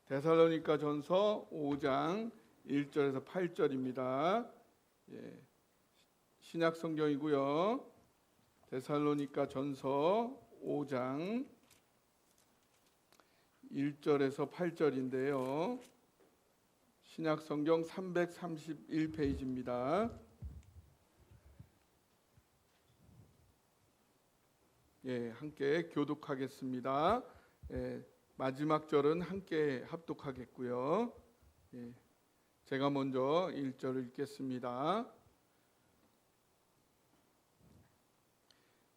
데살로니가 전서 5장 1절에서 8절입니다. 신약 성경이고요. 데살로니가 전서 5장 1절에서 8절인데요. 신약 성경 331페이지입니다. 함께 교독하겠습니다. 마지막 절은 함께 합독하겠고요. 제가 먼저 1절을 읽겠습니다.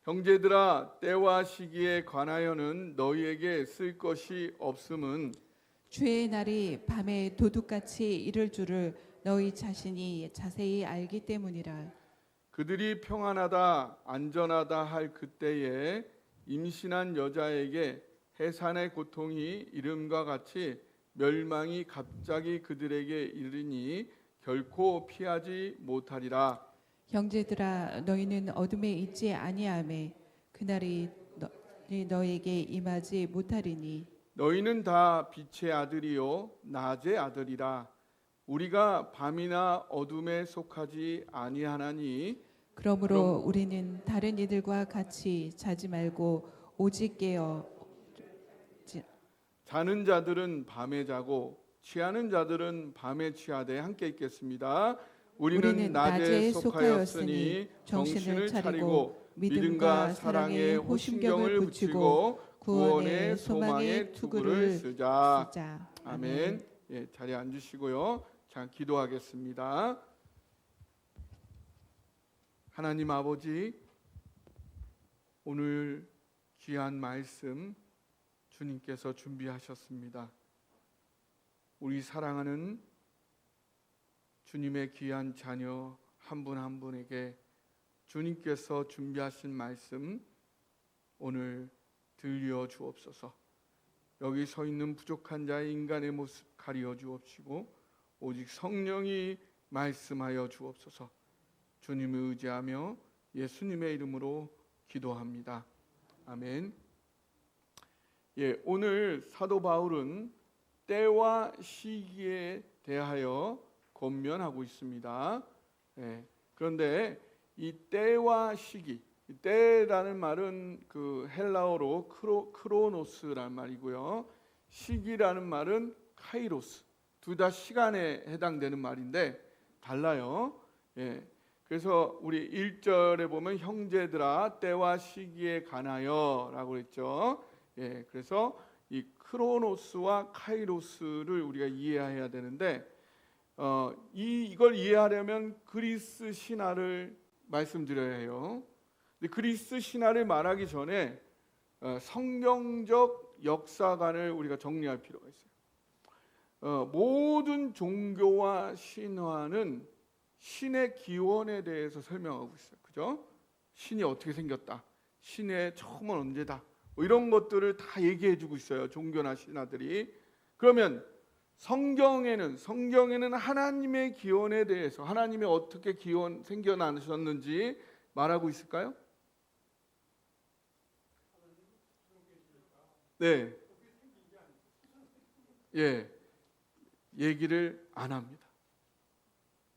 형제들아, 때와 시기에 관하여는 너희에게 쓸 것이 없음은 주의 날이 밤에 도둑같이 이를 줄을 너희 자신이 자세히 알기 때문이라. 그들이 평안하다 안전하다 할 그때에 임신한 여자에게 해산의 고통이 이름과 같이 멸망이 갑자기 그들에게 이르니 결코 피하지 못하리라. 형제들아, 너희는 어둠에 있지 아니하매 그날이 너에게 임하지 못하리니. 너희는 다 빛의 아들이요 낮의 아들이라. 우리가 밤이나 어둠에 속하지 아니하나니 그러므로 우리는 다른 이들과 같이 자지 말고 오직 깨어 자는 자들은 밤에 자고 취하는 자들은 밤에 취하되. 함께 읽겠습니다. 우리는 낮에 속하였으니 정신을 차리고 믿음과 사랑에 호심경을 붙이고 구원의 소망의 투구를 쓰자. 아멘. 자리에 앉으시고요. 자, 기도하겠습니다. 하나님 아버지, 오늘 귀한 말씀 주님께서 준비하셨습니다. 우리 사랑하는 주님의 귀한 자녀 한 분 한 분에게 주님께서 준비하신 말씀 오늘 들려 주옵소서. 여기 서 있는 부족한 자의 인간의 모습 가리어 주옵시고 오직 성령이 말씀하여 주옵소서. 주님을 의지하며 예수님의 이름으로 기도합니다. 아멘. 오늘 사도 바울은 때와 시기에 대하여 권면하고 있습니다. 그런데 이 때와 시기, 때라는 말은 그 헬라어로 크로노스라는 말이고요. 시기라는 말은 카이로스. 둘 다 시간에 해당되는 말인데 달라요. 그래서 우리 1절에 보면 형제들아 때와 시기에 관하여 라고 했죠. 그래서 이 크로노스와 카이로스를 우리가 이해해야 되는데 이걸 이해하려면 그리스 신화를 말씀드려야 해요. 근데 그리스 신화를 말하기 전에 성경적 역사관을 우리가 정리할 필요가 있어요. 모든 종교와 신화는 신의 기원에 대해서 설명하고 있어요. 그죠? 신이 어떻게 생겼다, 신의 처음은 언제다, 이런 것들을 다 얘기해 주고 있어요. 종교나 신화들이. 그러면 성경에는 하나님의 기원에 대해서, 하나님이 어떻게 기원 생겨나셨는지 말하고 있을까요? 네. 얘기를 안 합니다.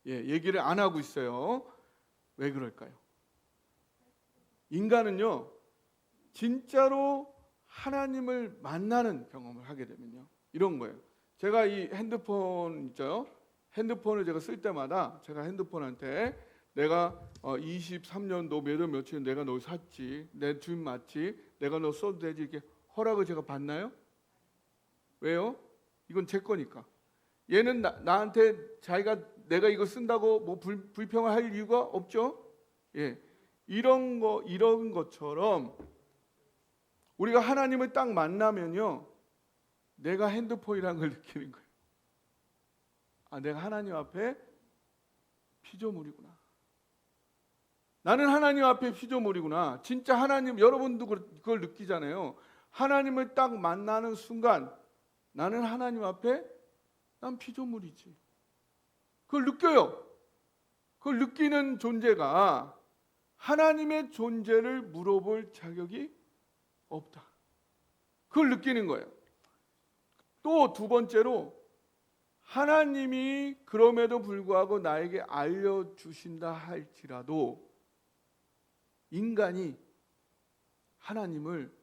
얘기를 안 하고 있어요. 왜 그럴까요? 인간은요, 진짜로 하나님을 만나는 경험을 하게 되면요, 이런 거예요. 제가 이 핸드폰 있죠? 핸드폰을 제가 쓸 때마다 제가 핸드폰한테 내가 23년도 몇월 며칠 내가 널 샀지, 내 주인 맞지, 내가 너 써도 되지, 이렇게 허락을 제가 받나요? 왜요? 이건 제 거니까. 얘는 나한테 내가 이거 쓴다고 뭐 불평을 할 이유가 없죠? 이런 것처럼 우리가 하나님을 딱 만나면요, 내가 핸드폰이라는 걸 느끼는 거예요. 내가 하나님 앞에 피조물이구나. 나는 하나님 앞에 피조물이구나. 진짜 하나님, 여러분도 그걸 느끼잖아요. 하나님을 딱 만나는 순간 나는 하나님 앞에 난 피조물이지. 그걸 느껴요. 그걸 느끼는 존재가 하나님의 존재를 물어볼 자격이 없다. 그걸 느끼는 거예요. 또 두 번째로 하나님이 그럼에도 불구하고 나에게 알려주신다 할지라도 인간이 하나님을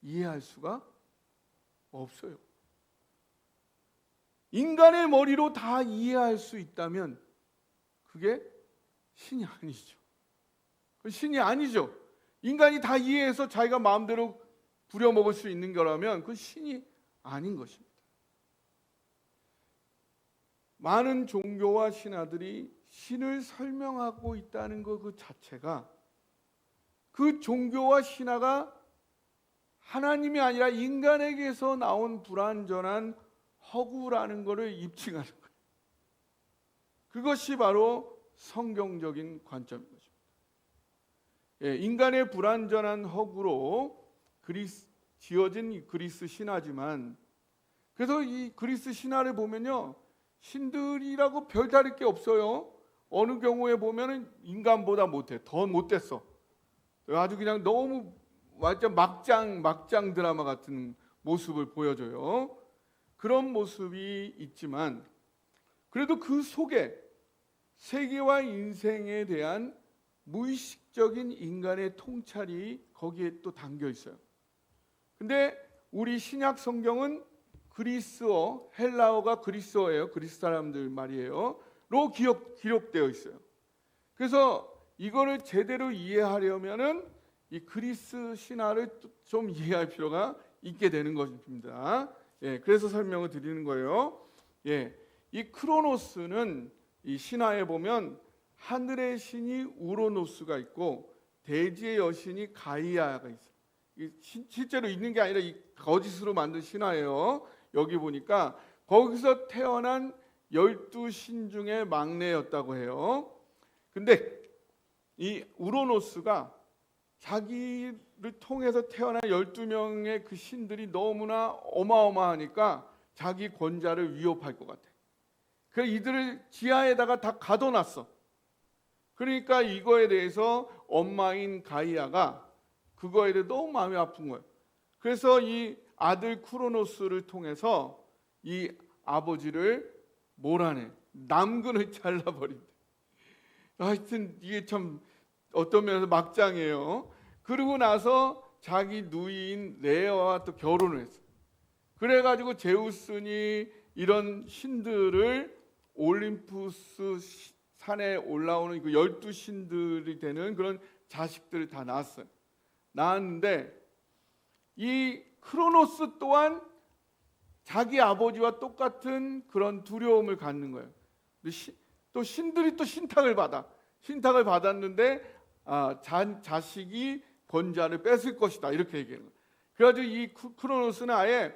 이해할 수가 없어요. 인간의 머리로 다 이해할 수 있다면 그게 신이 아니죠. 신이 아니죠. 인간이 다 이해해서 자기가 마음대로 부려먹을 수 있는 거라면 그건 신이 아닌 것입니다. 많은 종교와 신화들이 신을 설명하고 있다는 것 그 자체가 그 종교와 신화가 하나님이 아니라 인간에게서 나온 불완전한 허구라는 것을 입증하는 거예요. 그것이 바로 성경적인 관점인 것입니다. 예, 인간의 불완전한 허구로 지어진 그리스 신화지만 그래서 이 그리스 신화를 보면요. 신들이라고 별다를 게 없어요. 어느 경우에 보면은 인간보다 못해. 더 못됐어. 아주 그냥 너무 완전 막장 드라마 같은 모습을 보여줘요. 그런 모습이 있지만 그래도 그 속에 세계와 인생에 대한 무의식적인 인간의 통찰이 거기에 또 담겨 있어요. 근데 우리 신약 성경은 그리스어, 헬라어가 그리스어예요. 그리스 사람들 말이에요. 로 기록되어 있어요. 그래서 이거를 제대로 이해하려면은 이 그리스 신화를 좀 이해할 필요가 있게 되는 것입니다. 예, 그래서 설명을 드리는 거예요. 예, 이 크로노스는 이 신화에 보면 하늘의 신이 우로노스가 있고 대지의 여신이 가이아가 있어요. 실제로 있는 게 아니라 이 거짓으로 만든 신화예요. 여기 보니까 거기서 태어난 12신 중에 막내였다고 해요. 근데 이 우로노스가 자기를 통해서 태어난 12명의 그 신들이 너무나 어마어마하니까 자기 권자를 위협할 것 같아. 그래서 이들을 지하에다가 다 가둬놨어. 그러니까 이거에 대해서 엄마인 가이아가 그거에 대해 너무 마음이 아픈 거예요. 그래서 이 아들 크로노스를 통해서 이 아버지를 몰아내 남근을 잘라버린대. 하여튼 이게 참 어떤 면에서 막장이에요. 그러고 나서 자기 누이인 레아와 또 결혼을 했어요. 그래가지고 제우스니 이런 신들을 올림푸스 산에 올라오는 그 12신들이 되는 그런 자식들을 다 낳았어요. 낳았는데 이 크로노스 또한 자기 아버지와 똑같은 그런 두려움을 갖는 거예요. 또 신들이 또 신탁을 받았는데 자식이 권자를 뺏을 것이다 이렇게 얘기해요. 그래가지고 이 크로노스는 아예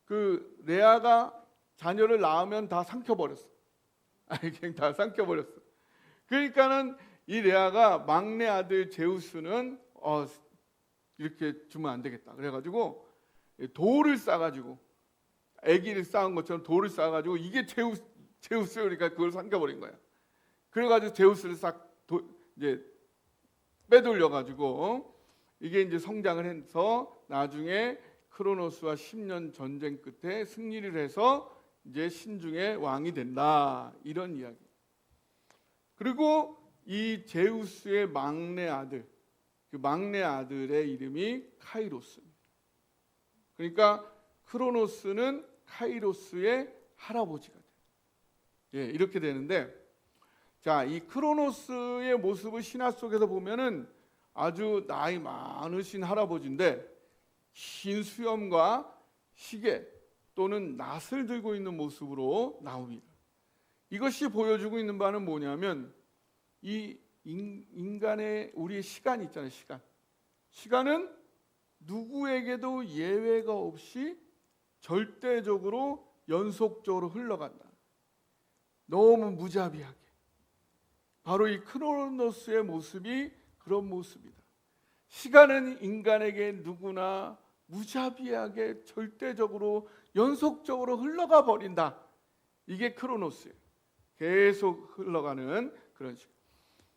그 레아가 자녀를 낳으면 다 삼켜버렸어. 그냥 다 삼켜버렸어. 그러니까는 이 레아가 막내 아들 제우스는 이렇게 주면 안 되겠다. 그래가지고 돌을 싸가지고 아기를 쌓은 것처럼 돌을 쌓아가지고 이게 제우스 그러니까 그걸 삼켜버린 거야. 그래가지고 제우스를 이제 빼돌려가지고 이게 이제 성장을 해서 나중에 크로노스와 10년 전쟁 끝에 승리를 해서 이제 신중의 왕이 된다 이런 이야기. 그리고 이 제우스의 막내 아들, 그 막내 아들의 이름이 카이로스입니다. 그러니까 크로노스는 카이로스의 할아버지가 돼요. 예, 이렇게 되는데, 자, 이 크로노스의 모습을 신화 속에서 보면은 아주 나이 많으신 할아버지인데 흰 수염과 시계 또는 낫을 들고 있는 모습으로 나옵니다. 이것이 보여주고 있는 바는 뭐냐면 이 인간의 우리의 시간이 있잖아요. 시간은 누구에게도 예외가 없이 절대적으로 연속적으로 흘러간다. 너무 무자비하게. 바로 이 크로노스의 모습이 그런 모습이다. 시간은 인간에게 누구나 무자비하게 절대적으로 연속적으로 흘러가 버린다. 이게 크로노스예요. 계속 흘러가는 그런 시간.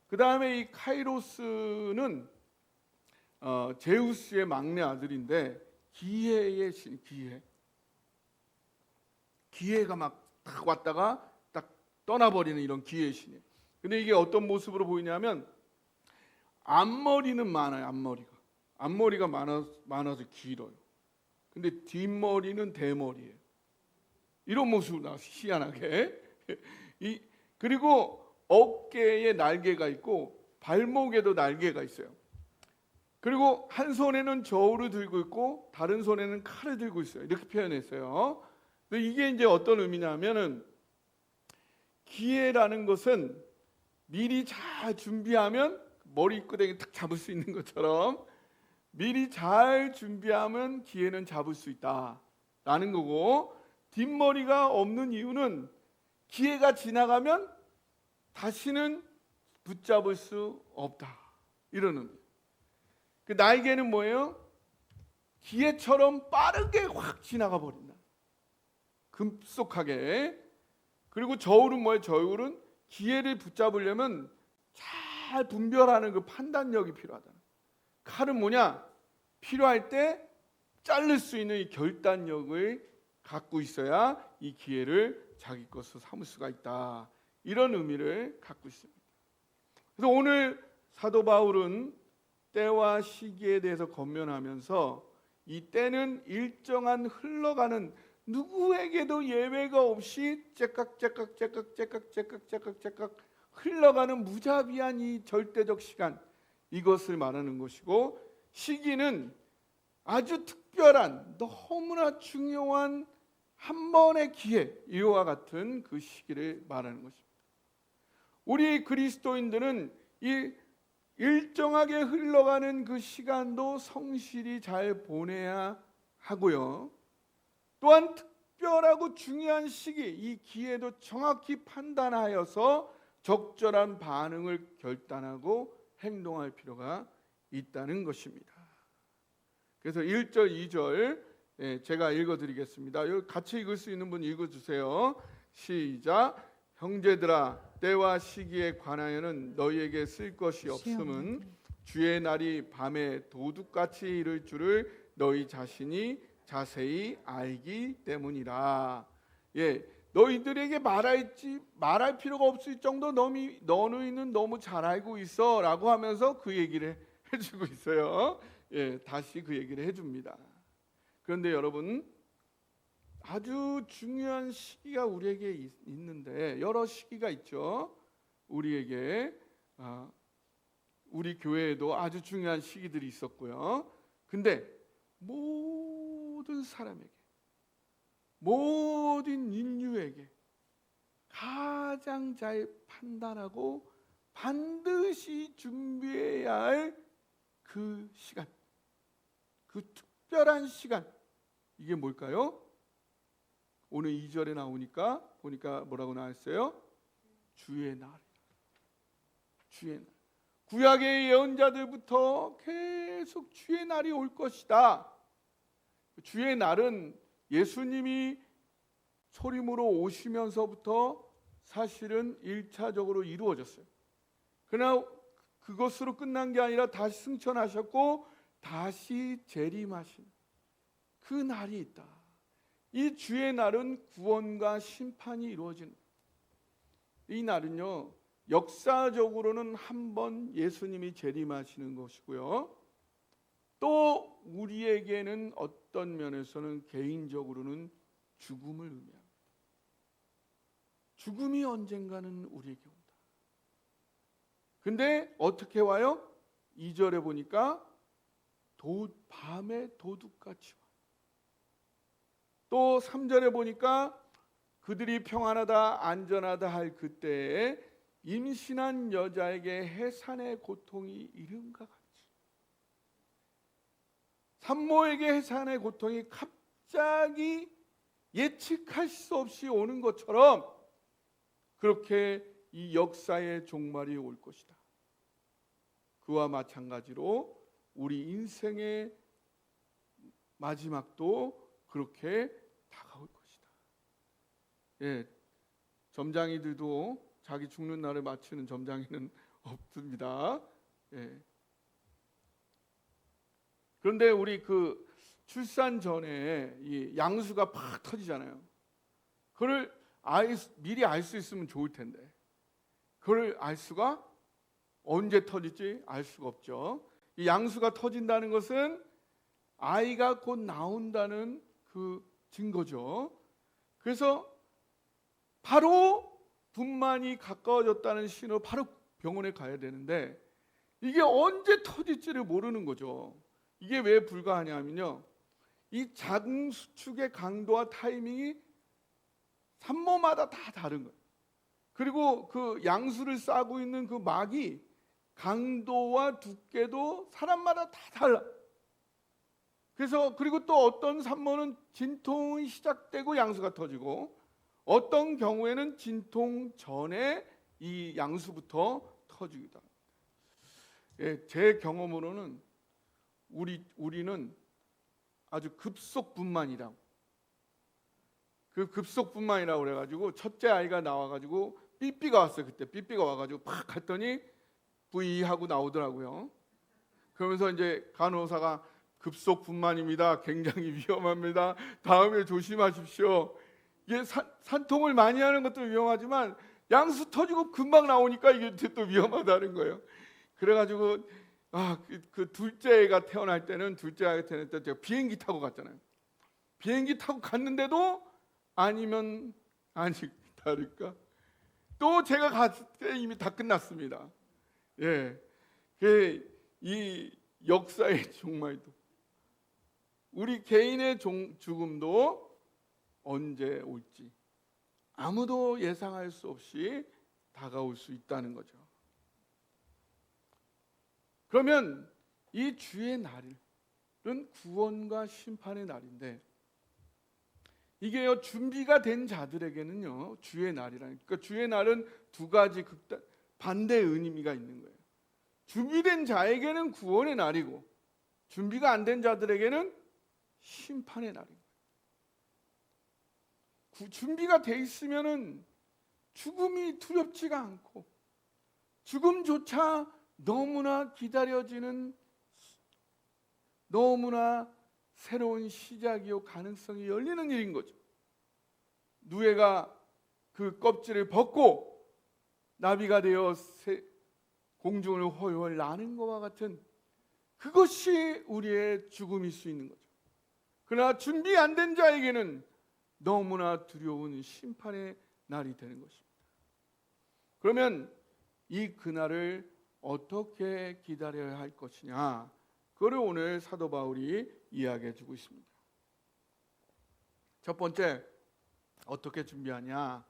그 다음에 이 카이로스는 제우스의 막내 아들인데 기회의 신, 기회. 기회가 막 딱 왔다가 딱 떠나버리는 이런 기회의 신이에요. 근데 이게 어떤 모습으로 보이냐면 앞머리는 많아요. 앞머리가 많아서 길어요. 근데 뒷머리는 대머리예요. 이런 모습으로 나와서 희한하게. 그리고 어깨에 날개가 있고 발목에도 날개가 있어요. 그리고 한 손에는 저울을 들고 있고 다른 손에는 칼을 들고 있어요. 이렇게 표현했어요. 근데 이게 이제 어떤 의미냐면은 기회라는 것은 미리 잘 준비하면 머리끄댕이 탁 잡을 수 있는 것처럼 미리 잘 준비하면 기회는 잡을 수 있다라는 거고, 뒷머리가 없는 이유는 기회가 지나가면 다시는 붙잡을 수 없다, 이런 의미. 그 날개는 뭐예요? 기회처럼 빠르게 확 지나가 버린다, 급속하게. 그리고 저울은 뭐예요? 저울은 기회를 붙잡으려면 잘 분별하는 그 판단력이 필요하다. 칼은 뭐냐? 필요할 때 자를 수 있는 이 결단력을 갖고 있어야 이 기회를 자기 것으로 삼을 수가 있다, 이런 의미를 갖고 있습니다. 그래서 오늘 사도 바울은 때와 시기에 대해서 권면하면서 이 때는 일정한 흘러가는, 누구에게도 예외가 없이 째깍 흘러가는 무자비한 이 절대적 시간, 이것을 말하는 것이고, 시기는 아주 특별한 너무나 중요한 한 번의 기회, 이와 같은 그 시기를 말하는 것입니다. 우리 그리스도인들은 이 일정하게 흘러가는 그 시간도 성실히 잘 보내야 하고요, 또한 특별하고 중요한 시기, 이 기회도 정확히 판단하여서 적절한 반응을 결단하고 행동할 필요가 있다는 것입니다. 그래서 1절, 2절 제가 읽어드리겠습니다. 여기 같이 읽을 수 있는 분 읽어주세요. 시작. 형제들아, 때와 시기에 관하여는 너희에게 쓸 것이 없음은 주의 날이 밤에 도둑같이 이를 줄을 너희 자신이 자세히 알기 때문이라. 너희들에게 말할 필요가 없을 정도 너희는 너무 잘 알고 있어라고 하면서 그 얘기를 해주고 있어요. 다시 그 얘기를 해줍니다. 그런데 여러분, 아주 중요한 시기가 우리에게 있는데, 여러 시기가 있죠. 우리에게, 우리 교회에도 아주 중요한 시기들이 있었고요. 근데 모든 사람에게, 모든 인류에게 가장 잘 판단하고 반드시 준비해야 할 그 시간, 그 특별한 시간, 이게 뭘까요? 오늘 2절에 보니까 뭐라고 나왔어요? 주의 날. 주의 날. 구약의 예언자들부터 계속 주의 날이 올 것이다. 주의 날은 예수님이 소림으로 오시면서부터 사실은 1차적으로 이루어졌어요. 그러나 그것으로 끝난 게 아니라 다시 승천하셨고 다시 재림하신 그 날이 있다. 이 주의 날은 구원과 심판이 이루어지는, 이 날은요, 역사적으로는 한 번 예수님이 재림하시는 것이고요, 또 우리에게는 어떤 면에서는 개인적으로는 죽음을 의미합니다. 죽음이 언젠가는 우리에게 온다. 근데 어떻게 와요? 2절에 보니까 밤에 도둑같이 와. 또 3절에 보니까 그들이 평안하다 안전하다 할 그때에 임신한 여자에게 해산의 고통이 이름과 같이, 산모에게 해산의 고통이 갑자기 예측할 수 없이 오는 것처럼 그렇게 이 역사의 종말이 올 것이다. 그와 마찬가지로 우리 인생의 마지막도 그렇게 다가올 것이다. 점장이들도 자기 죽는 날을 맞추는 점장이는 없습니다. 그런데 우리 그 출산 전에 이 양수가 팍 터지잖아요. 그걸 미리 알 수 있으면 좋을 텐데 그걸 알 수가 언제 터질지 알 수가 없죠. 이 양수가 터진다는 것은 아이가 곧 나온다는 그 증거죠. 그래서 바로 분만이 가까워졌다는 신호, 바로 병원에 가야 되는데 이게 언제 터질지를 모르는 거죠. 이게 왜 불가하냐면요, 이 자궁 수축의 강도와 타이밍이 산모마다 다 다른 거예요. 그리고 그 양수를 싸고 있는 그 막이 강도와 두께도 사람마다 다 달라. 그래서 그리고 또 어떤 산모는 진통이 시작되고 양수가 터지고 어떤 경우에는 진통 전에 이 양수부터 터지기도 합니다. 예, 제 경험으로는 우리는 아주 급속분만이라고, 그 급속분만이라고 그래가지고 첫째 아이가 나와가지고 삐삐가 왔어요. 그때 삐삐가 와가지고 팍 갔더니 V 하고 나오더라고요. 그러면서 이제 간호사가 급속분만입니다. 굉장히 위험합니다. 다음에 조심하십시오. 이게 산통을 많이 하는 것도 위험하지만 양수 터지고 금방 나오니까 이게 또 위험하다는 거예요. 그래가지고 그 둘째 애가 태어날 때는 제가 비행기 타고 갔잖아요. 비행기 타고 갔는데도 아니면 아니 다를까 또 제가 갔을 때 이미 다 끝났습니다. 예, 이 역사의 종말도 우리 개인의 죽음도 언제 올지 아무도 예상할 수 없이 다가올 수 있다는 거죠. 그러면 이 주의 날은 구원과 심판의 날인데 이게요, 준비가 된 자들에게는요 주의 날이라니까. 그러니까 주의 날은 두 가지 반대의 의미가 있는 거예요. 준비된 자에게는 구원의 날이고 준비가 안 된 자들에게는 심판의 날인 거예요. 준비가 돼 있으면은 죽음이 두렵지가 않고 죽음조차 너무나 기다려지는 너무나 새로운 시작이요 가능성이 열리는 일인 거죠. 누에가 그 껍질을 벗고 나비가 되어 공중을 훨훨 나는 것과 같은 그것이 우리의 죽음일 수 있는 거죠. 그러나 준비 안 된 자에게는 너무나 두려운 심판의 날이 되는 것입니다. 그러면 이 그날을 어떻게 기다려야 할 것이냐, 그걸 오늘 사도 바울이 이야기해 주고 있습니다. 첫 번째, 어떻게 준비하냐?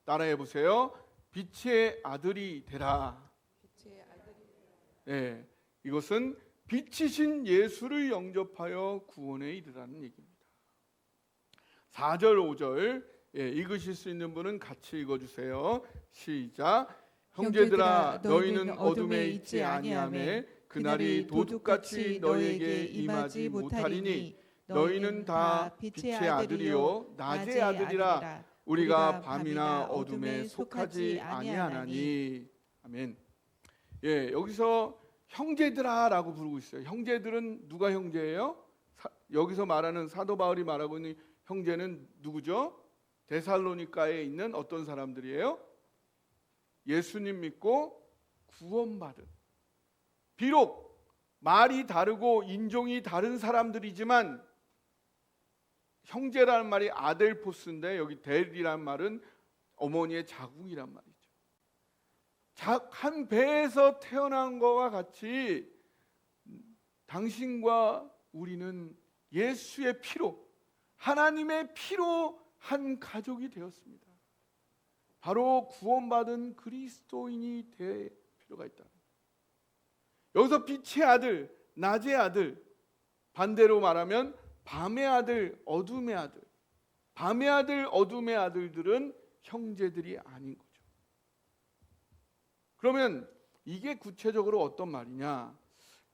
따라해 보세요. 빛의 아들이 되라. 빛의 아들이 네, 이것은 빛이신 예수를 영접하여 구원에 이르라는 얘기입니다. 4절 5절 읽으실 수 있는 분은 같이 읽어주세요. 시작. 형제들아 너희는 어둠에 있지 아니하매 그날이 도둑같이 너희에게 임하지 못하리니 너희는 다 빛의 아들이요 낮의 아들이라. 우리가 밤이나 어둠에 속하지 아니하나니. 아멘. 예, 여기서 형제들아라고 부르고 있어요. 형제들은 누가 형제예요? 여기서 말하는 사도 바울이 말하고 있는 형제는 누구죠? 데살로니가에 있는 어떤 사람들이에요? 예수님 믿고 구원받은, 비록 말이 다르고 인종이 다른 사람들이지만 형제라는 말이 아델포스인데 여기 델이라는 말은 어머니의 자궁이란 말이죠. 한 배에서 태어난 것과 같이 당신과 우리는 예수의 피로, 하나님의 피로 한 가족이 되었습니다. 바로 구원받은 그리스도인이 될 필요가 있다. 여기서 빛의 아들, 낮의 아들, 반대로 말하면 밤의 아들, 어둠의 아들. 밤의 아들, 어둠의 아들들은 형제들이 아닌 거죠. 그러면 이게 구체적으로 어떤 말이냐?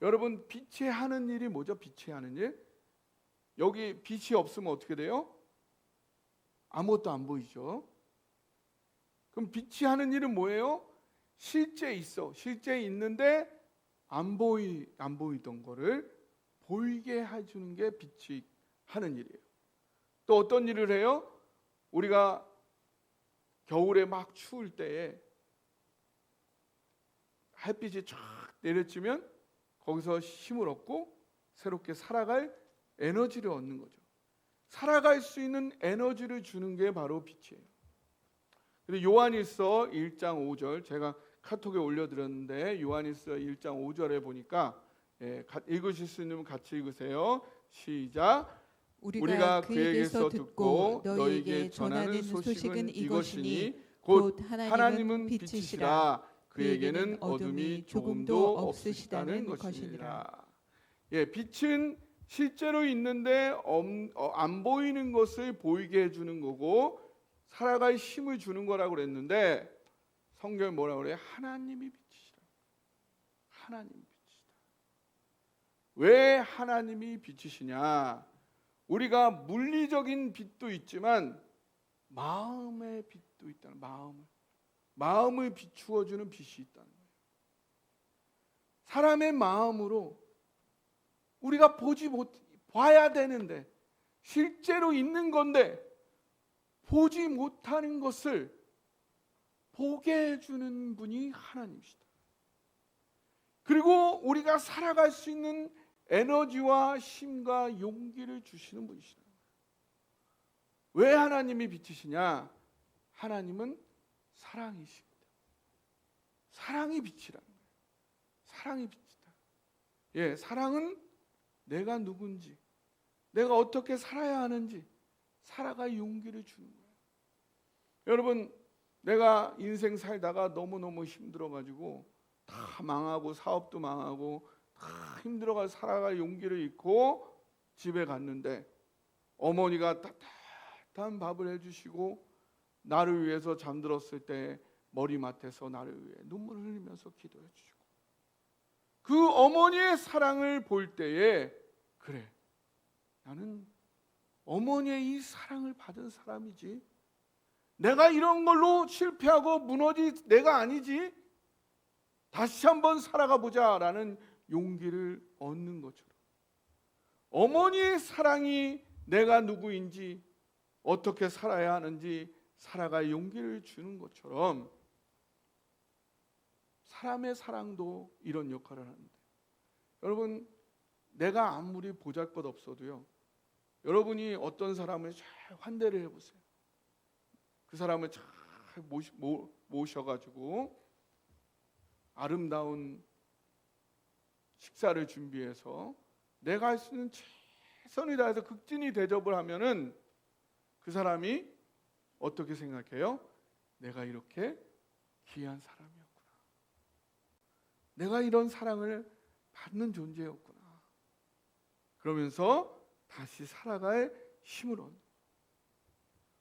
여러분, 빛이 하는 일이 뭐죠? 빛이 하는 일? 여기 빛이 없으면 어떻게 돼요? 아무것도 안 보이죠. 그럼 빛이 하는 일은 뭐예요? 실제 있어. 실제 있는데 안 보이던 거를 보이게 해주는 게 빛이 하는 일이에요. 또 어떤 일을 해요? 우리가 겨울에 막 추울 때에 햇빛이 쫙 내려치면 거기서 힘을 얻고 새롭게 살아갈 에너지를 얻는 거죠. 살아갈 수 있는 에너지를 주는 게 바로 빛이에요. 근데 요한일서 1장 5절 제가 카톡에 올려드렸는데 요한일서 1장 5절에 보니까 읽으실 수 있으면 같이 읽으세요. 시작. 우리가 그에게서 듣고 너희에게 전하는 소식은 이것이니 곧 하나님은 빛이시라 그에게는 어둠이 조금도 없으시다는 것이니라. 빛은 실제로 있는데 안 보이는 것을 보이게 해주는 거고 살아갈 힘을 주는 거라고 그랬는데 성경이 뭐라고 그래요? 하나님이 빛이시라. 하나님이 빛이시다. 왜 하나님이 빛이시냐? 우리가 물리적인 빛도 있지만 마음의 빛도 있다는, 마음을 비추어주는 빛이 있다는 거예요. 사람의 마음으로 우리가 봐야 되는데 실제로 있는 건데 보지 못하는 것을 보게 해주는 분이 하나님이시다. 그리고 우리가 살아갈 수 있는 에너지와 힘과 용기를 주시는 분이시다. 왜 하나님이 빛이시냐? 하나님은 사랑이십니다. 사랑이 빛이라는 거예요. 사랑이 빛이다. 사랑은 내가 누군지, 내가 어떻게 살아야 하는지 살아갈 용기를 주는 거예요. 여러분, 내가 인생 살다가 너무너무 힘들어가지고 다 망하고 사업도 망하고 다 힘들어가 살아갈 용기를 잃고 집에 갔는데 어머니가 따뜻한 밥을 해주시고 나를 위해서 잠들었을 때 머리맡에서 나를 위해 눈물을 흘리면서 기도해 주시고 그 어머니의 사랑을 볼 때에 그래, 나는 어머니의 이 사랑을 받은 사람이지, 내가 이런 걸로 실패하고 무너질 내가 아니지, 다시 한번 살아가 보자라는 용기를 얻는 것처럼 어머니의 사랑이 내가 누구인지 어떻게 살아야 하는지 살아갈 용기를 주는 것처럼 사람의 사랑도 이런 역할을 하는데, 여러분, 내가 아무리 보잘것없어도요, 여러분이 어떤 사람을 잘 환대를 해보세요. 그 사람을 잘 모셔가지고 아름다운 식사를 준비해서 내가 할 수 있는 최선을 다해서 극진히 대접을 하면은 그 사람이 어떻게 생각해요? 내가 이렇게 귀한 사람이었구나. 내가 이런 사랑을 받는 존재였구나. 그러면서 다시 살아갈 힘을 얻는,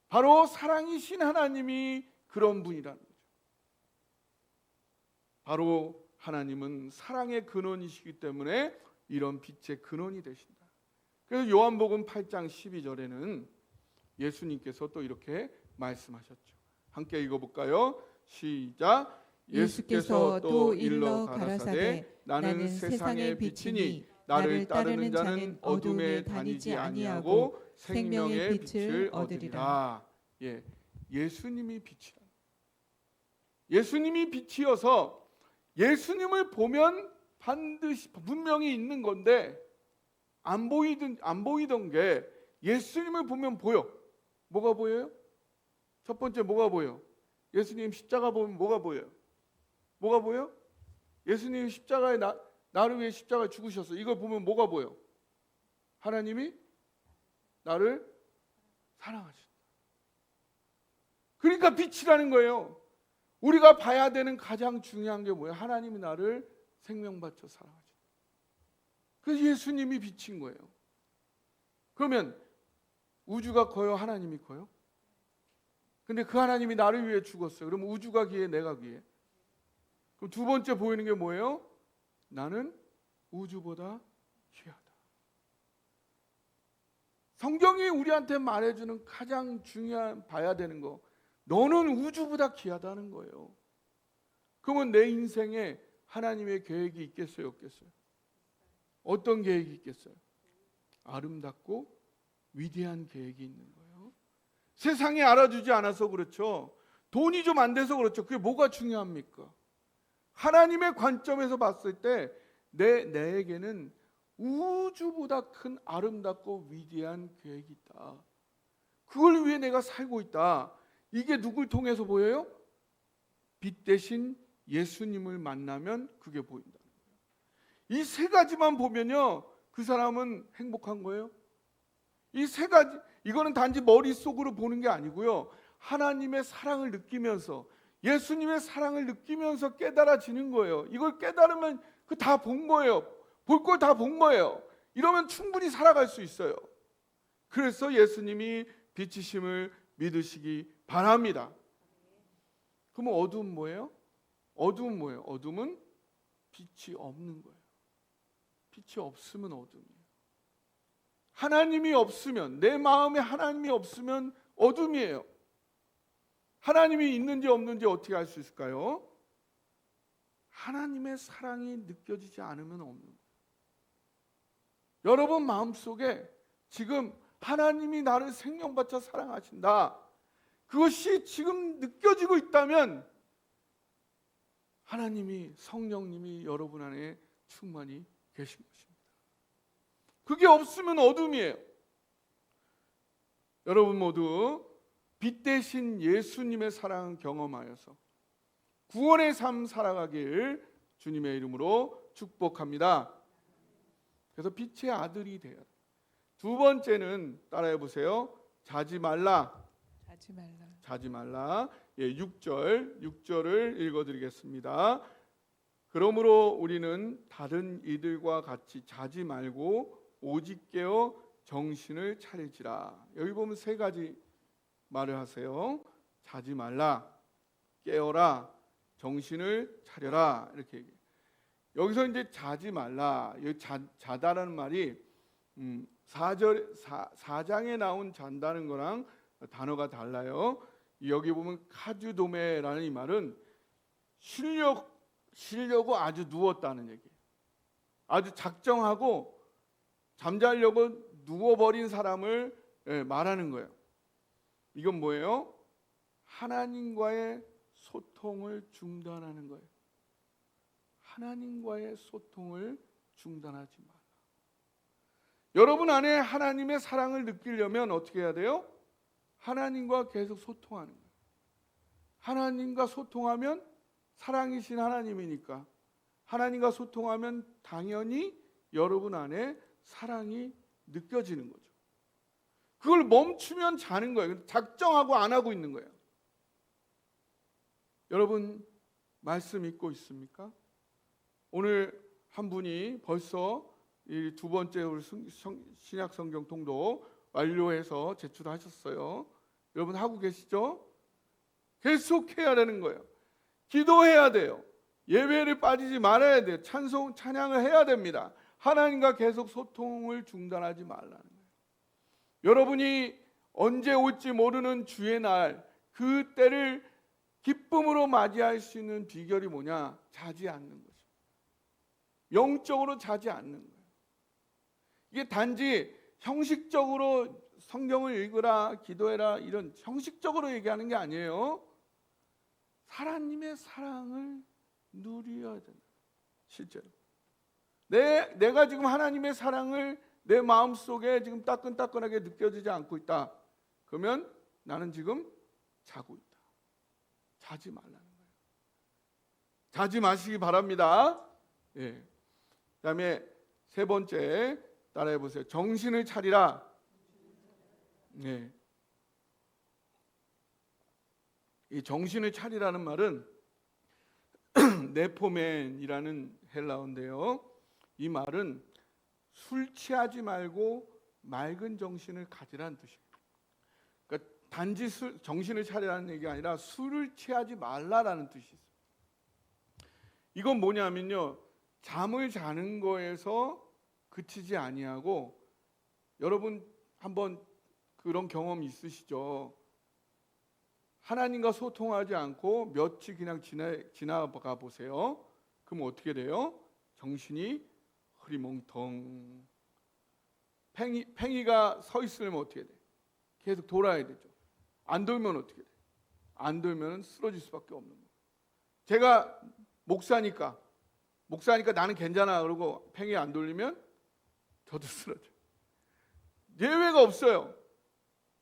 바로 사랑이신 하나님이 그런 분이라는 거죠. 바로 하나님은 사랑의 근원이시기 때문에 이런 빛의 근원이 되신다. 그래서 요한복음 8장 12절에는 예수님께서 또 이렇게 말씀하셨죠. 함께 읽어볼까요? 시작. 예수께서 또 일러 가라사대 나는 세상의 빛이니 나를 따르는 자는 어둠에 다니지 아니하고 생명의 빛을 얻으리라. 예수님이 빛이라. 예수님이 빛이어서 예수님을 보면 반드시 분명히 있는 건데 안 보이던 게 예수님을 보면 보여. 뭐가 보여요? 첫 번째 뭐가 보여? 예수님 십자가 보면 뭐가 보여요? 뭐가 보여? 예수님 십자가에 나를 위해 십자가에 죽으셨어. 이걸 보면 뭐가 보여? 하나님이 나를 사랑하신다. 그러니까 빛이라는 거예요. 우리가 봐야 되는 가장 중요한 게 뭐예요? 하나님이 나를 생명바쳐 사랑하신다. 그래서 예수님이 빛인 거예요. 그러면 우주가 커요? 하나님이 커요? 근데 그 하나님이 나를 위해 죽었어요. 그럼 우주가 귀해? 내가 귀해? 그럼 두 번째 보이는 게 뭐예요? 나는 우주보다 귀하다. 성경이 우리한테 말해주는 가장 중요한 봐야 되는 거, 너는 우주보다 귀하다는 거예요. 그러면 내 인생에 하나님의 계획이 있겠어요, 없겠어요? 어떤 계획이 있겠어요? 아름답고 위대한 계획이 있는 거예요. 세상이 알아주지 않아서 그렇죠. 돈이 좀 안 돼서 그렇죠. 그게 뭐가 중요합니까? 하나님의 관점에서 봤을 때 내에게는 우주보다 큰 아름답고 위대한 계획이 있다. 그걸 위해 내가 살고 있다. 이게 누굴 통해서 보여요? 빛 대신 예수님을 만나면 그게 보인다. 이 세 가지만 보면요, 그 사람은 행복한 거예요. 이 세 가지, 이거는 단지 머릿속으로 보는 게 아니고요, 하나님의 사랑을 느끼면서, 예수님의 사랑을 느끼면서 깨달아지는 거예요. 이걸 깨달으면 그 다 본 거예요. 볼 걸 다 본 거예요. 이러면 충분히 살아갈 수 있어요. 그래서 예수님이 빛이심을 믿으시기 바랍니다. 그러면 어두운 뭐예요? 어두운 뭐예요? 어둠은 빛이 없는 거예요. 빛이 없으면 어둠이에요. 하나님이 없으면, 내 마음에 하나님이 없으면 어둠이에요. 하나님이 있는지 없는지 어떻게 알 수 있을까요? 하나님의 사랑이 느껴지지 않으면 없는 거예요. 여러분 마음속에 지금 하나님이 나를 생명받쳐 사랑하신다, 그것이 지금 느껴지고 있다면 하나님이, 성령님이 여러분 안에 충만히 계신 것입니다. 그게 없으면 어둠이에요. 여러분 모두 빛 대신 예수님의 사랑 경험하여서 구원의 삶 살아가길 주님의 이름으로 축복합니다. 그래서 빛의 아들이 되어야 돼요. 두 번째는 따라해 보세요. 자지 말라. 자지 말라. 자지 말라. 6절을 읽어드리겠습니다. 그러므로 우리는 다른 이들과 같이 자지 말고 오직 깨어 정신을 차릴지라. 여기 보면 세 가지 말을 하세요. 자지 말라, 깨어라, 정신을 차려라, 이렇게 얘기해요. 여기서 이제 자지 말라, 자다라는 말이 4장에 나온 잔다는 거랑 단어가 달라요. 여기 보면 카주도메라는 이 말은 쉬려고 아주 누웠다는 얘기예요. 아주 작정하고 잠자려고 누워버린 사람을 말하는 거예요. 이건 뭐예요? 하나님과의 소통을 중단하는 거예요. 하나님과의 소통을 중단하지 말라. 여러분 안에 하나님의 사랑을 느끼려면 어떻게 해야 돼요? 하나님과 계속 소통하는 거예요. 하나님과 소통하면, 사랑이신 하나님이니까 하나님과 소통하면 당연히 여러분 안에 사랑이 느껴지는 거죠. 그걸 멈추면 자는 거예요. 작정하고 안 하고 있는 거예요. 여러분 말씀 읽고 있습니까? 오늘 한 분이 벌써 이 두 번째 신약 성경 통독 완료해서 제출하셨어요. 여러분 하고 계시죠? 계속해야 되는 거예요. 기도해야 돼요. 예배를 빠지지 말아야 돼요. 찬양을 해야 됩니다. 하나님과 계속 소통을 중단하지 말라는 거예요. 여러분이 언제 올지 모르는 주의 날, 그 때를 기쁨으로 맞이할 수 있는 비결이 뭐냐? 자지 않는 거죠. 영적으로 자지 않는 거예요. 이게 단지 형식적으로 성경을 읽으라, 기도해라, 이런 형식적으로 얘기하는 게 아니에요. 하나님의 사랑을 누려야 된다. 실제로 내가 지금 하나님의 사랑을 내 마음속에 지금 따끈따끈하게 느껴지지 않고 있다, 그러면 나는 지금 자고 있다. 자지 말라는 거예요. 자지 마시기 바랍니다. 예. 그다음에 세 번째 따라해 보세요. 정신을 차리라. 예. 이 정신을 차리라는 말은 네포멘이라는 헬라어인데요. 이 말은 술 취하지 말고 맑은 정신을 가지라는 뜻이에요. 그러니까 단지 정신을 차리라는 얘기가 아니라 술을 취하지 말라라는 뜻이 있어요. 이건 뭐냐면요, 잠을 자는 거에서 그치지 아니하고, 여러분 한번 그런 경험 있으시죠? 하나님과 소통하지 않고 며칠 그냥 지나가 보세요. 그럼 어떻게 돼요? 정신이 흐리멍텅. 팽이가 서 있으면 어떻게 돼? 계속 돌아야 되죠. 안 돌면 어떻게 돼? 안 돌면 쓰러질 수밖에 없는 거예요. 제가 목사니까 나는 괜찮아 그러고 팽이 안 돌리면 저도 쓰러져. 예외가 없어요.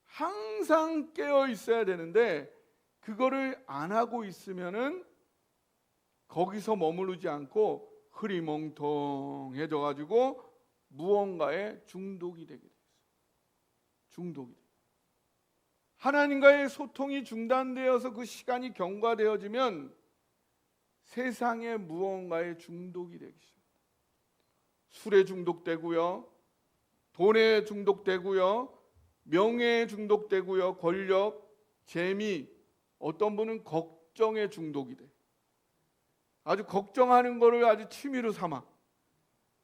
항상 깨어 있어야 되는데 그거를 안 하고 있으면은 거기서 머무르지 않고 흐리멍텅해져 가지고 무언가에 중독이 되게 돼요. 중독이 돼요. 하나님과의 소통이 중단되어서 그 시간이 경과되어지면 세상의 무언가에 중독이 되기 시작합니다. 술에 중독되고요, 돈에 중독되고요, 명예에 중독되고요, 권력, 재미, 어떤 분은 걱정에 중독이 돼. 아주 걱정하는 거를 아주 취미로 삼아.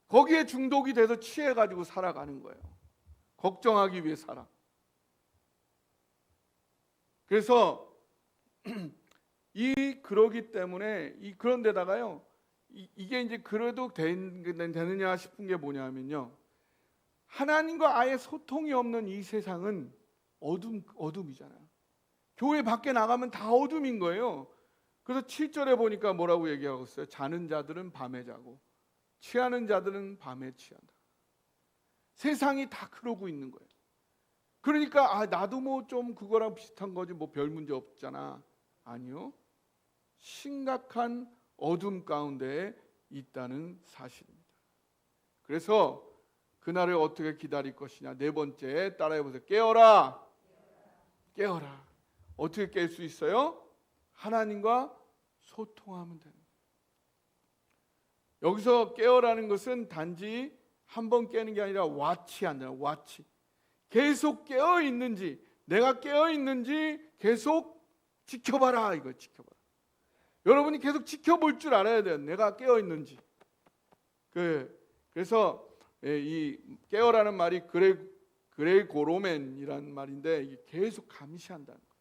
거기에 중독이 돼서 취해가지고 살아가는 거예요. 걱정하기 위해 살아. 그래서 그러기 때문에 그런데다가요, 이게 이제 그래도 되느냐 싶은 게 뭐냐면요, 하나님과 아예 소통이 없는 이 세상은 어둠이잖아요. 교회 밖에 나가면 다 어둠인 거예요. 그래서 7절에 보니까 뭐라고 얘기하고 있어요? 자는 자들은 밤에 자고 취하는 자들은 밤에 취한다. 세상이 다 그러고 있는 거예요. 그러니까 나도 뭐 좀 그거랑 비슷한 거지 뭐 별 문제 없잖아. 아니요. 심각한 어둠 가운데 있다는 사실입니다. 그래서 그날을 어떻게 기다릴 것이냐. 네 번째, 따라해 보세요. 깨어라. 깨어라. 어떻게 깰 수 있어요? 하나님과 소통하면 되는 거예요. 여기서 깨어라는 것은 단지 한 번 깨는 게 아니라 와치한다. 와치. 계속 깨어 있는지, 내가 깨어 있는지 계속 지켜봐라. 이거 지켜봐라. 여러분이 계속 지켜볼 줄 알아야 돼요. 내가 깨어 있는지. 그래서 이 깨어라는 말이 그레고로멘이라는 말인데, 이게 계속 감시한다는 거예요.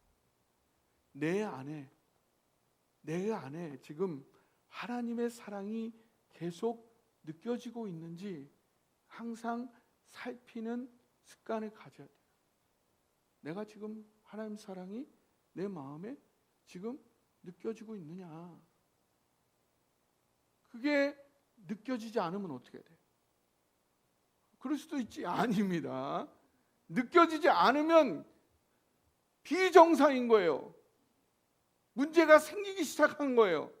내 안에 지금 하나님의 사랑이 계속 느껴지고 있는지 항상 살피는 습관을 가져야 돼요. 내가 지금 하나님 사랑이 내 마음에 지금 느껴지고 있느냐. 그게 느껴지지 않으면 어떻게 돼요? 그럴 수도 있지. 아닙니다. 느껴지지 않으면 비정상인 거예요. 문제가 생기기 시작한 거예요.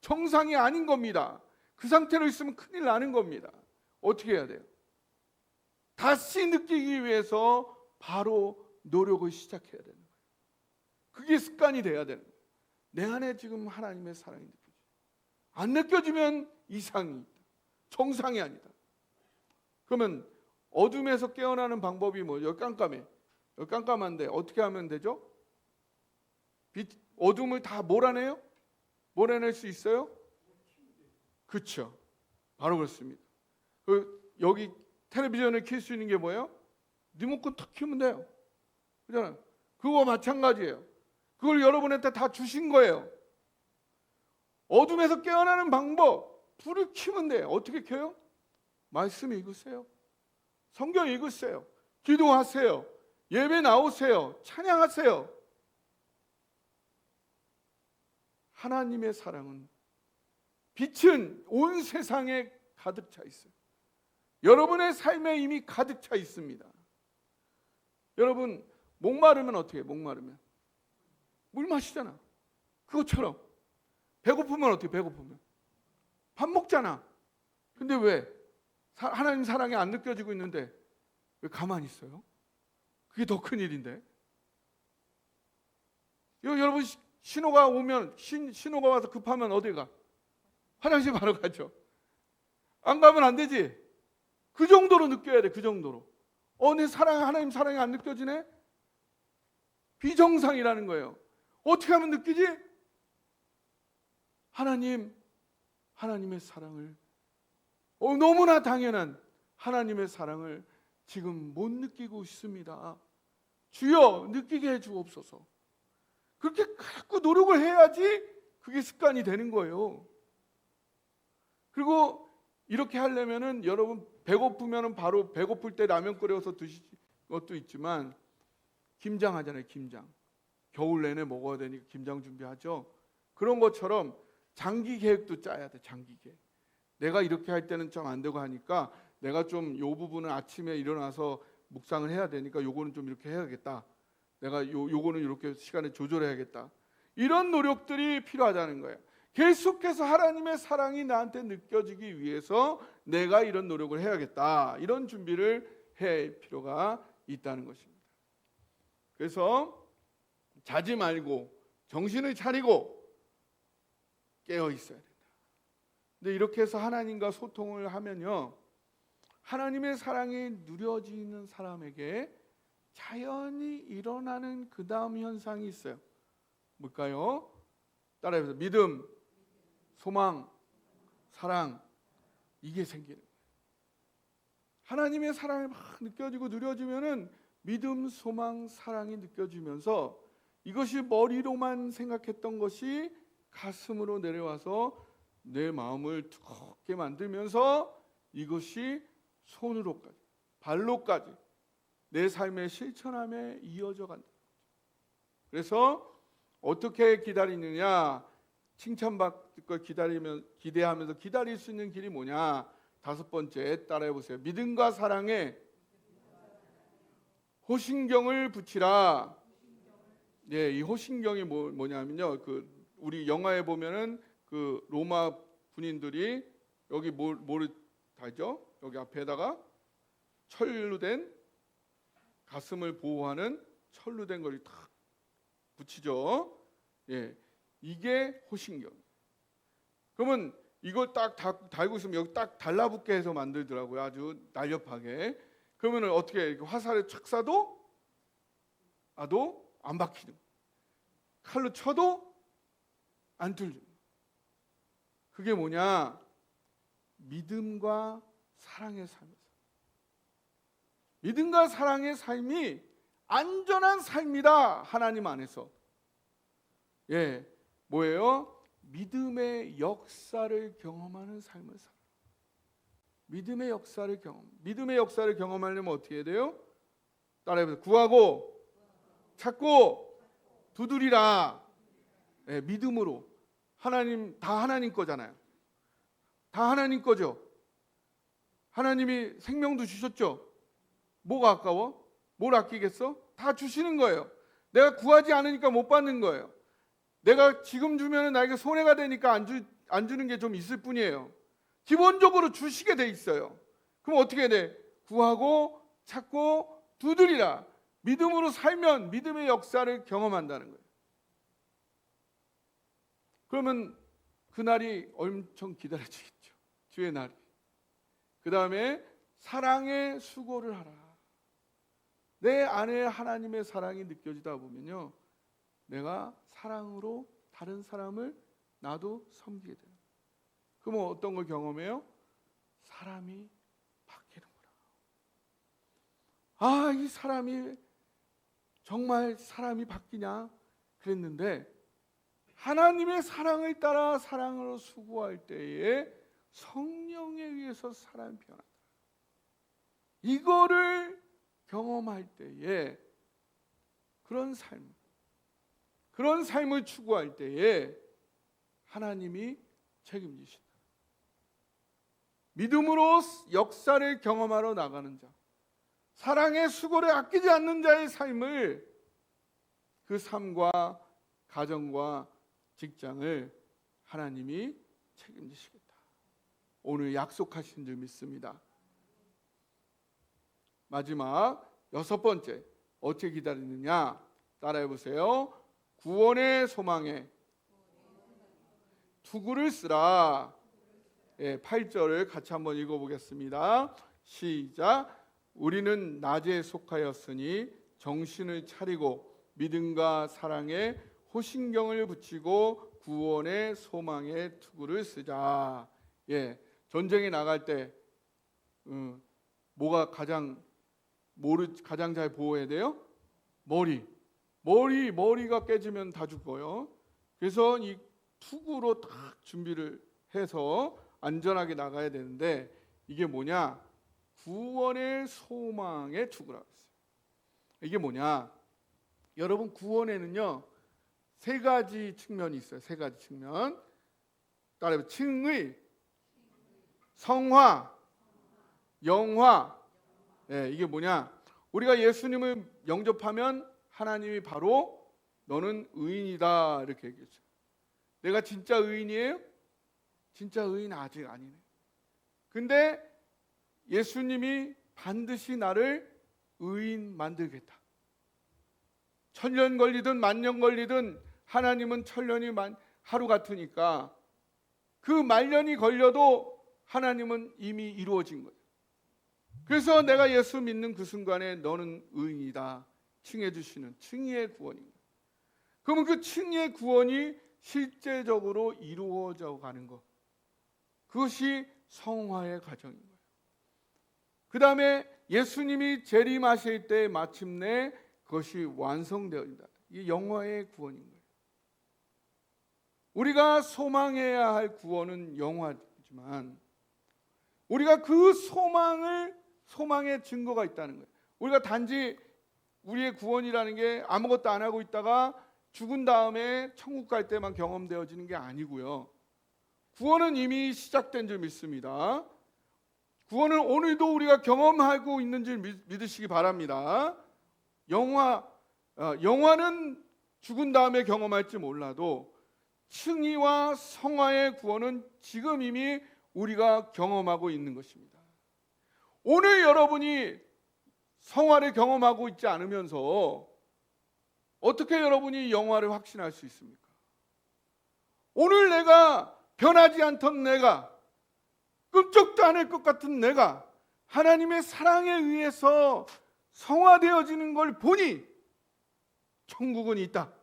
정상이 아닌 겁니다. 그 상태로 있으면 큰일 나는 겁니다. 어떻게 해야 돼요? 다시 느끼기 위해서 바로 노력을 시작해야 되는 거예요. 그게 습관이 돼야 되는 거예요. 내 안에 지금 하나님의 사랑이 느껴져요. 안 느껴지면 이상이 있다. 정상이 아니다. 그러면 어둠에서 깨어나는 방법이 뭐예요? 여기 깜깜해. 여기 깜깜한데 어떻게 하면 되죠? 어둠을 다 몰아내요? 몰아낼 수 있어요? 그렇죠. 바로 그렇습니다. 여기 텔레비전을 켤 수 있는 게 뭐예요? 리모컨 탁 켜면 돼요. 그잖아요. 그거 마찬가지예요. 그걸 여러분한테 다 주신 거예요. 어둠에서 깨어나는 방법, 불을 켜면 돼요. 어떻게 켜요? 말씀 읽으세요. 성경 읽으세요. 기도하세요. 예배 나오세요. 찬양하세요. 하나님의 사랑은, 빛은 온 세상에 가득 차 있어요. 여러분의 삶에 이미 가득 차 있습니다. 여러분 목마르면 어떻게 해요? 목마르면 물 마시잖아. 그것처럼 배고프면 어떻게 해요? 배고프면 밥 먹잖아. 근데 왜? 하나님 사랑이 안 느껴지고 있는데 왜 가만히 있어요? 그게 더 큰 일인데. 여러분 신호가 오면 신호가 와서 급하면 어디 가? 화장실 바로 가죠. 안 가면 안 되지. 그 정도로 느껴야 돼. 그 정도로. 내 하나님 사랑이 안 느껴지네? 비정상이라는 거예요. 어떻게 하면 느끼지? 하나님의 사랑을, 너무나 당연한 하나님의 사랑을 지금 못 느끼고 있습니다. 주여 느끼게 해 주옵소서. 그렇게 자꾸 노력을 해야지 그게 습관이 되는 거예요. 그리고 이렇게 하려면은 여러분 배고프면은 바로 배고플 때 라면 끓여서 드시는 것도 있지만 김장 하잖아요. 겨울 내내 먹어야 되니까 김장 준비하죠. 그런 것처럼 장기 계획도 짜야 돼. 장기 계획. 내가 이렇게 할 때는 좀 안 되고 하니까 내가 좀 요 부분은 아침에 일어나서 묵상을 해야 되니까 요거는 좀 이렇게 해야겠다. 내가 요거는 이렇게 시간을 조절해야겠다. 이런 노력들이 필요하다는 거예요. 계속해서 하나님의 사랑이 나한테 느껴지기 위해서 내가 이런 노력을 해야겠다. 이런 준비를 할 필요가 있다는 것입니다. 그래서 자지 말고 정신을 차리고 깨어 있어야 된다. 근데 이렇게 해서 하나님과 소통을 하면요, 하나님의 사랑이 누려지는 사람에게 자연히 일어나는 그 다음 현상이 있어요. 뭘까요? 따라해보세요. 믿음, 소망, 사랑. 이게 생기는 거예요. 하나님의 사랑이 막 느껴지고 누려지면은 믿음, 소망, 사랑이 느껴지면서 이것이 머리로만 생각했던 것이 가슴으로 내려와서 내 마음을 두껍게 만들면서 이것이 손으로까지, 발로까지 내 삶의 실천함에 이어져 간다. 그래서 어떻게 기다리느냐? 칭찬받을 걸 기대하면서 기다릴 수 있는 길이 뭐냐? 5번째 따라해 보세요. 믿음과 사랑에 호신경을 붙이라. 예, 이 호신경이 뭐냐면요. 그 우리 영화에 보면은 그 로마 군인들이 여기 뭐를 달죠? 여기 앞에다가 철로 된 가슴을 보호하는 철로 된 걸 탁 붙이죠. 예, 이게 호신경. 그러면 이걸 딱 달고 있으면 여기 딱 달라붙게 해서 만들더라고요. 아주 날렵하게. 그러면 어떻게 이렇게 화살을 촥 쏴도 안 박히는. 칼로 쳐도 안 뚫리는. 그게 뭐냐? 믿음과 사랑의 삶이죠. 믿음과 사랑의 삶이 안전한 삶이다. 하나님 안에서. 예, 뭐예요? 믿음의 역사를 경험하는 삶을 살아. 믿음의 역사를 경험하려면 어떻게 해야 돼요? 따라해보세요. 구하고 찾고 두드리라. 예, 믿음으로. 하나님 다 하나님 거잖아요. 다 하나님 거죠. 하나님이 생명도 주셨죠. 뭐가 아까워? 뭘 아끼겠어? 다 주시는 거예요. 내가 구하지 않으니까 못 받는 거예요. 내가 지금 주면 나에게 손해가 되니까 안 주는 게 좀 있을 뿐이에요. 기본적으로 주시게 돼 있어요. 그럼 어떻게 돼? 구하고 찾고 두드리라. 믿음으로 살면 믿음의 역사를 경험한다는 거예요. 그러면 그날이 엄청 기다려지겠죠. 주의 날이. 그 다음에 사랑의 수고를 하라. 내 안에 하나님의 사랑이 느껴지다 보면요, 내가 사랑으로 다른 사람을 나도 섬기게 돼요. 그러면 어떤 걸 경험해요? 사람이 바뀌는구나. 아, 이 사람이 정말 사람이 바뀌냐 그랬는데 하나님의 사랑을 따라 사랑으로 수고할 때에 성령에 의해서 사람이 변한다. 이거를 경험할 때에 그런 삶을 추구할 때에 하나님이 책임지신다. 믿음으로 역사를 경험하러 나가는 자, 사랑의 수고를 아끼지 않는 자의 삶을, 그 삶과 가정과 직장을 하나님이 책임지시겠다. 오늘 약속하신 줄 믿습니다. 마지막 6번째, 어떻게 기다리느냐? 따라해 보세요. 구원의 소망에 투구를 쓰라. 예, 8절을 같이 한번 읽어보겠습니다. 시작. 우리는 낮에 속하였으니 정신을 차리고 믿음과 사랑에 호신경을 붙이고 구원의 소망에 투구를 쓰자. 예, 전쟁에 나갈 때 뭐가 가장 잘 보호해야 돼요? 머리가 깨지면 다 죽어요. 그래서 이 투구로 딱 준비를 해서 안전하게 나가야 되는데, 이게 뭐냐? 구원의 소망의 투구라고 했어요. 이게 뭐냐? 여러분 구원에는요 세 가지 측면이 있어요. 세 가지 측면. 따라해서 칭의, 성화, 영화. 이게 뭐냐? 우리가 예수님을 영접하면 하나님이 바로 너는 의인이다 이렇게 얘기했어요. 내가 진짜 의인이에요? 진짜 의인 아직 아니네. 근데 예수님이 반드시 나를 의인 만들겠다. 1000년 걸리든 10,000년 걸리든 하나님은 1000년이 하루 같으니까 그 10,000년이 걸려도 하나님은 이미 이루어진 거예요. 그래서 내가 예수 믿는 그 순간에 너는 의인이다 칭해 주시는 칭의의 구원인 거예요. 그러면 그 칭의의 구원이 실제적으로 이루어져 가는 것, 그것이 성화의 과정인 거예요. 그 다음에 예수님이 재림하실 때 마침내 그것이 완성되어진다. 이게 영화의 구원인 거예요. 우리가 소망해야 할 구원은 영화지만 우리가 그 소망의 증거가 있다는 거예요. 우리가 단지 우리의 구원이라는 게 아무것도 안 하고 있다가 죽은 다음에 천국 갈 때만 경험되어지는 게 아니고요. 구원은 이미 시작된 줄 믿습니다. 구원은 오늘도 우리가 경험하고 있는 줄 믿으시기 바랍니다. 영화는 죽은 다음에 경험할지 몰라도 칭의와 성화의 구원은 지금 이미 우리가 경험하고 있는 것입니다. 오늘 여러분이 성화를 경험하고 있지 않으면서 어떻게 여러분이 영화를 확신할 수 있습니까? 오늘 내가 변하지 않던 내가, 끔찍도 않을 것 같은 내가 하나님의 사랑에 의해서 성화되어지는 걸 보니 천국은 있다.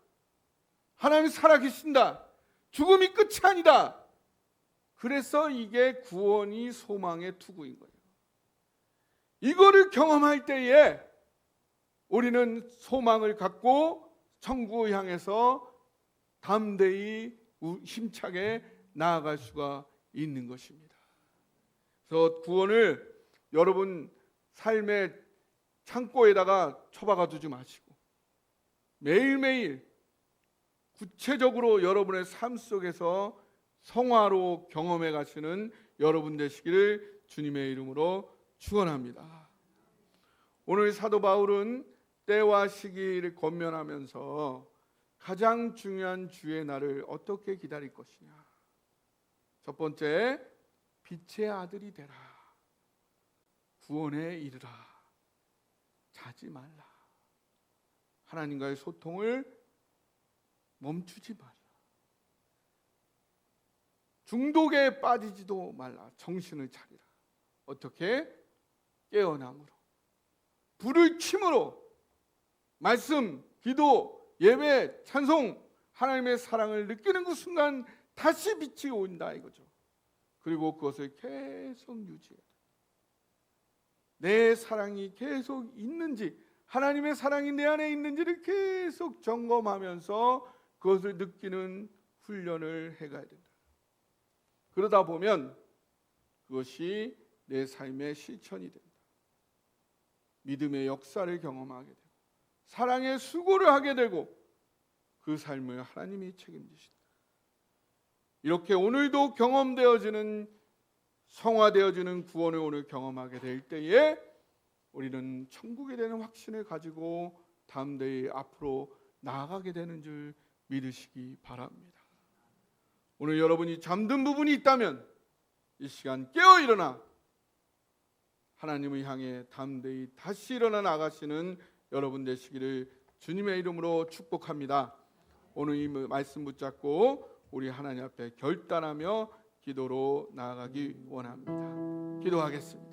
하나님이 살아계신다. 죽음이 끝이 아니다. 그래서 이게 구원이 소망의 투구인 거예요. 이거를 경험할 때에 우리는 소망을 갖고 천국을 향해서 담대히 힘차게 나아갈 수가 있는 것입니다. 그래서 구원을 여러분 삶의 창고에다가 처박아 두지 마시고 매일매일 구체적으로 여러분의 삶 속에서 성화로 경험해 가시는 여러분 되시기를 주님의 이름으로 축원합니다. 오늘 사도 바울은 때와 시기를 권면하면서 가장 중요한 주의 날을 어떻게 기다릴 것이냐. 첫 번째, 빛의 아들이 되라. 구원에 이르라. 자지 말라. 하나님과의 소통을 멈추지 말라. 중독에 빠지지도 말라. 정신을 차리라. 어떻게? 깨어남으로, 불을 킴으로, 말씀, 기도, 예배, 찬송, 하나님의 사랑을 느끼는 그 순간 다시 빛이 온다 이거죠. 그리고 그것을 계속 유지해야 돼. 내 사랑이 계속 있는지, 하나님의 사랑이 내 안에 있는지를 계속 점검하면서 그것을 느끼는 훈련을 해가야 된다. 그러다 보면 그것이 내 삶의 실천이 된다. 믿음의 역사를 경험하게 되고 사랑의 수고를 하게 되고 그 삶을 하나님이 책임지신다. 이렇게 오늘도 경험되어지는 성화되어지는 구원을 오늘 경험하게 될 때에 우리는 천국에 대한 확신을 가지고 담대히 앞으로 나아가게 되는 줄 믿으시기 바랍니다. 오늘 여러분이 잠든 부분이 있다면 이 시간 깨어 일어나 하나님을 향해 담대히 다시 일어나 나가시는 여러분 되시기를 주님의 이름으로 축복합니다. 오늘 이 말씀 붙잡고 우리 하나님 앞에 결단하며 기도로 나아가기 원합니다. 기도하겠습니다.